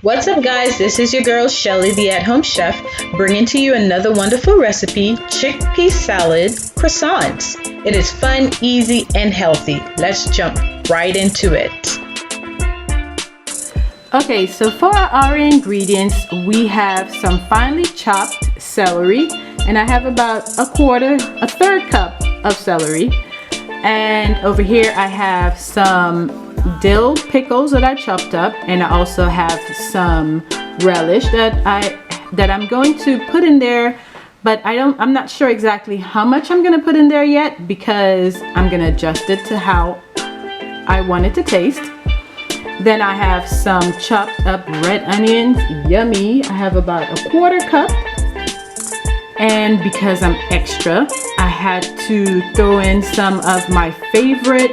What's up, guys? This is your girl Shelly, the at-home chef, bringing to you another wonderful recipe: chickpea salad croissants. It is fun, easy, and healthy. Let's jump right into it. Okay, so for our ingredients, we have some finely chopped celery, and I have about a third cup of celery. And over here I have some dill pickles that I chopped up, and I also have some relish that I'm going to put in there, but I'm not sure exactly how much I'm going to put in there yet, because I'm going to adjust it to how I want it to taste. Then I have some chopped up red onions, yummy. I have about a quarter cup. And because I'm extra, I had to throw in some of my favorite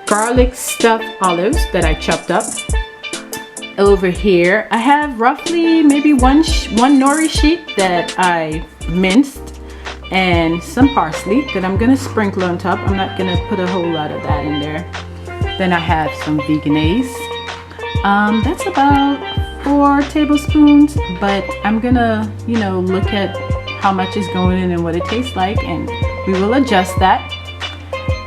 garlic stuffed olives that I chopped up. Over here, I have roughly maybe one nori sheet that I minced, and some parsley that I'm gonna sprinkle on top. I'm not gonna put a whole lot of that in there. Then I have some veganese. That's about 4 tablespoons, but I'm gonna, look at how much is going in and what it tastes like, and we will adjust that.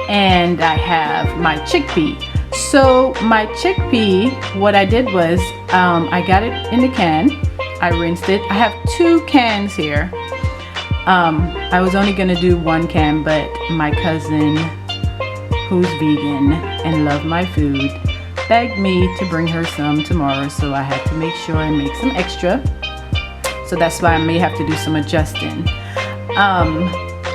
And I have my chickpea. So my chickpea, what I did was, I got it in the can. I rinsed it. I have 2 cans here. I was only gonna do 1 can, but my cousin, who's vegan and love my food, begged me to bring her some tomorrow, so I had to make sure and make some extra. So that's why I may have to do some adjusting.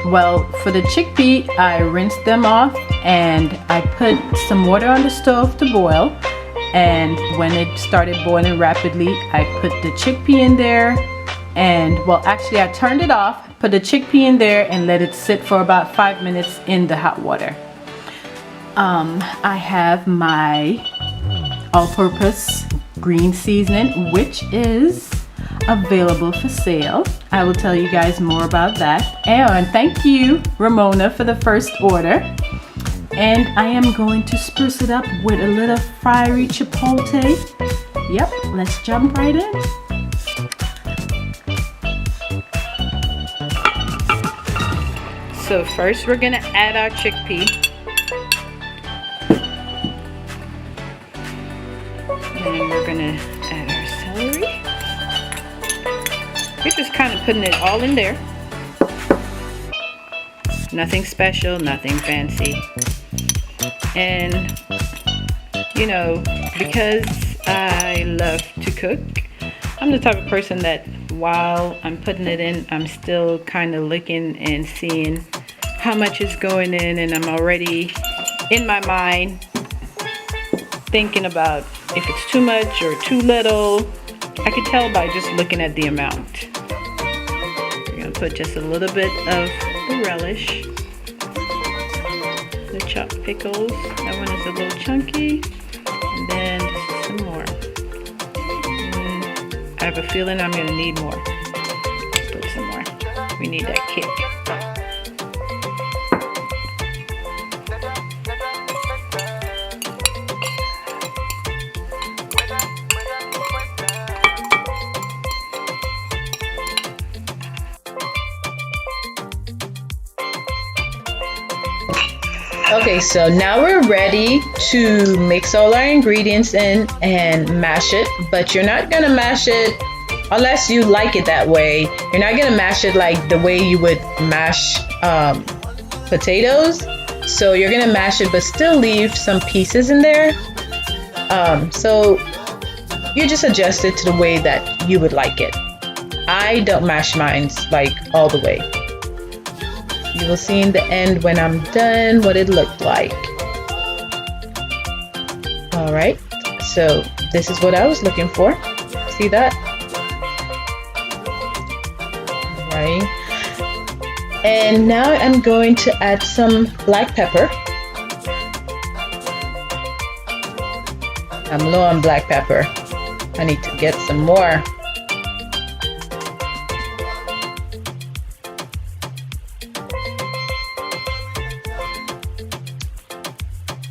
Well, for the chickpea, I rinsed them off and I put some water on the stove to boil. And when it started boiling rapidly, I put the chickpea in there. And well, actually I turned it off, put the chickpea in there and let it sit for about 5 minutes in the hot water. I have my all-purpose green seasoning, which is available for sale. I will tell you guys more about that. And thank you, Ramona, for the first order. And I am going to spruce it up with a little fiery chipotle. Yep, let's jump right in. So first we're gonna add our chickpea. Then we're gonna add our celery. We're just kind of putting it all in there. Nothing special, nothing fancy. And, because I love to cook, I'm the type of person that while I'm putting it in, I'm still kind of looking and seeing how much is going in, and I'm already in my mind thinking about if it's too much or too little. I could tell by just looking at the amount. We're gonna put just a little bit of the relish, the chopped pickles. That one is a little chunky, and then some more. And I have a feeling I'm gonna need more. Put some more. We need that kick. Okay, so now we're ready to mix all our ingredients in and mash it, but you're not gonna mash it unless you like it that way. You're not gonna mash it like the way you would mash potatoes. So you're gonna mash it but still leave some pieces in there. So you just adjust it to the way that you would like it. I don't mash mine like all the way. You will see in the end when I'm done what it looked like. All right, so this is what I was looking for. See that? All right. And now I'm going to add some black pepper. I'm low on black pepper. I need to get some more.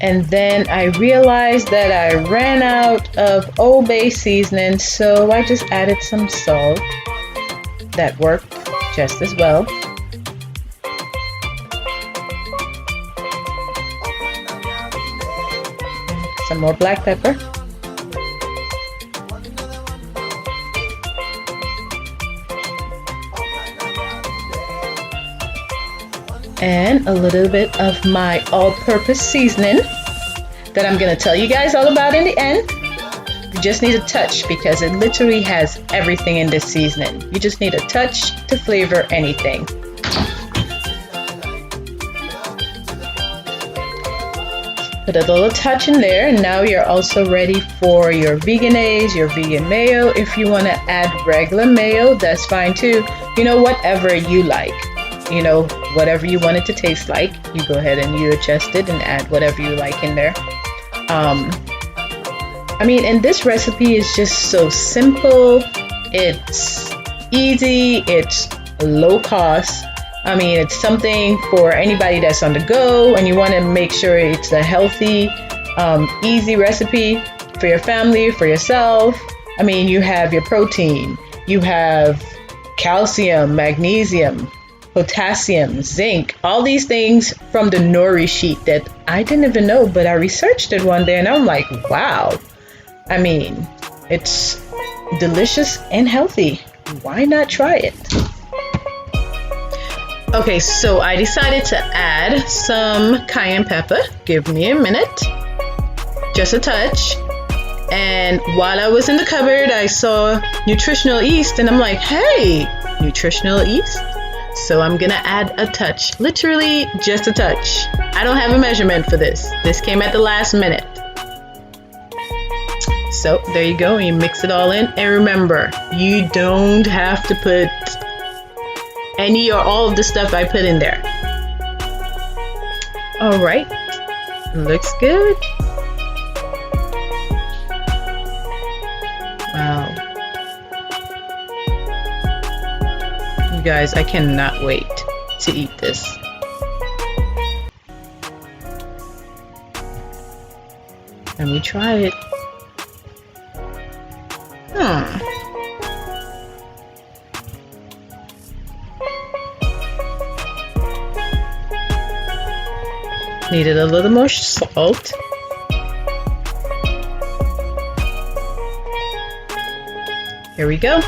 And then I realized that I ran out of Old Bay seasoning, so I just added some salt. That worked just as well. Some more black pepper. And a little bit of my all-purpose seasoning that I'm gonna tell you guys all about in the end. You just need a touch because it literally has everything in this seasoning. You just need a touch to flavor anything. Put a little touch in there, and now you're also ready for your veganese, your vegan mayo. If you want to add regular mayo, that's fine too. You know, whatever you like. You know, whatever you want it to taste like, you go ahead and you adjust it and add whatever you like in there. I mean, and this recipe is just so simple. It's easy. It's low cost. I mean, it's something for anybody that's on the go and you want to make sure it's a healthy, easy recipe for your family, for yourself. I mean, you have your protein, you have calcium, magnesium, potassium, zinc, all these things from the nori sheet that I didn't even know, but I researched it one day and I'm like, wow. I mean, it's delicious and healthy. Why not try it? Okay, so I decided to add some cayenne pepper. Give me a minute. Just a touch. And while I was in the cupboard, I saw nutritional yeast and I'm like, hey, nutritional yeast? So I'm gonna add a touch, literally just a touch. I don't have a measurement for this. This came at the last minute. So there you go, you mix it all in. And remember, you don't have to put any or all of the stuff I put in there. All right, looks good. Wow. You guys, I cannot wait to eat this. Let me try it. Needed a little more salt. Here we go.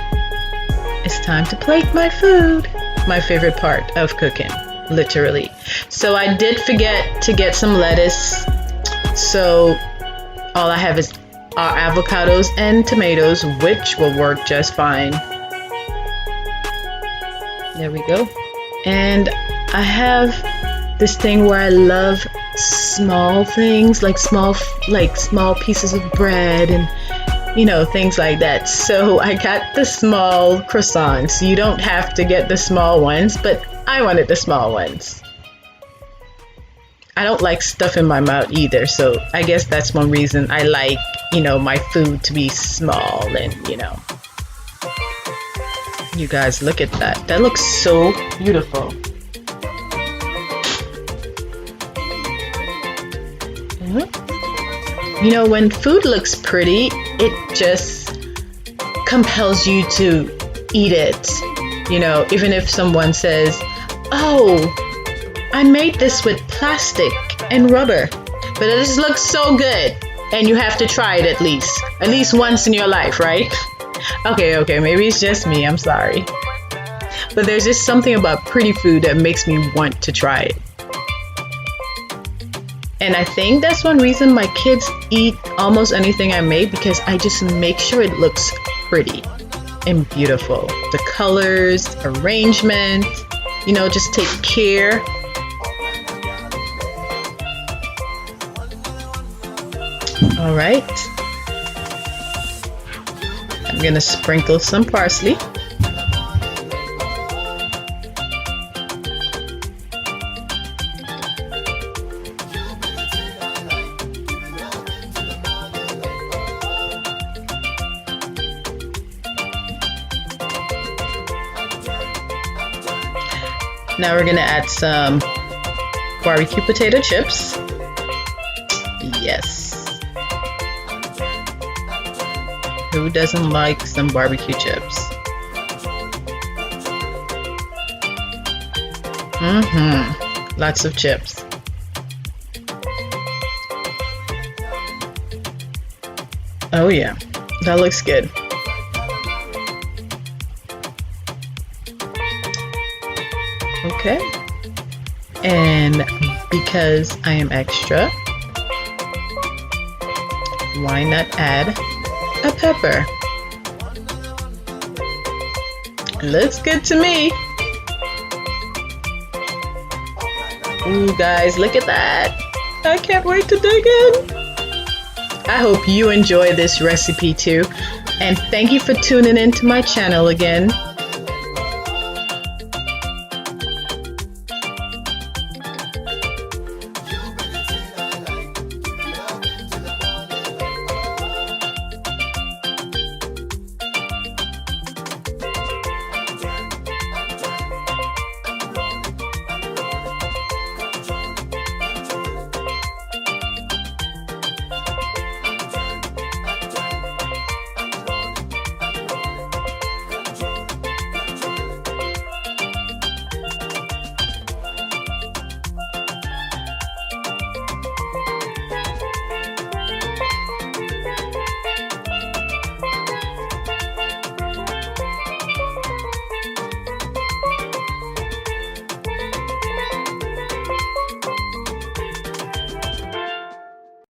It's time to plate my food. My favorite part of cooking, literally. So I did forget to get some lettuce. So all I have is our avocados and tomatoes, which will work just fine. There we go. And I have this thing where I love small things, like small pieces of bread and you know, things like that. So I got the small croissants. You don't have to get the small ones, but I wanted the small ones. I don't like stuff in my mouth either, so I guess that's one reason I like, you know, my food to be small and, you know. You guys, look at that. That looks so beautiful. You know, when food looks pretty, it just compels you to eat it. You know, even if someone says, oh, I made this with plastic and rubber, but it just looks so good. And you have to try it at least once in your life, right? Okay, maybe it's just me, I'm sorry. But there's just something about pretty food that makes me want to try it. And I think that's one reason my kids eat almost anything I make, because I just make sure it looks pretty and beautiful. The colors, arrangement, you know, just take care. All right. I'm gonna sprinkle some parsley. Now we're gonna add some barbecue potato chips. Yes. Who doesn't like some barbecue chips? Lots of chips. Oh yeah, that looks good. Okay. And because I am extra, why not add a pepper? Looks good to me. Ooh, guys, look at that. I can't wait to dig in. I hope you enjoy this recipe too. And thank you for tuning in to my channel again.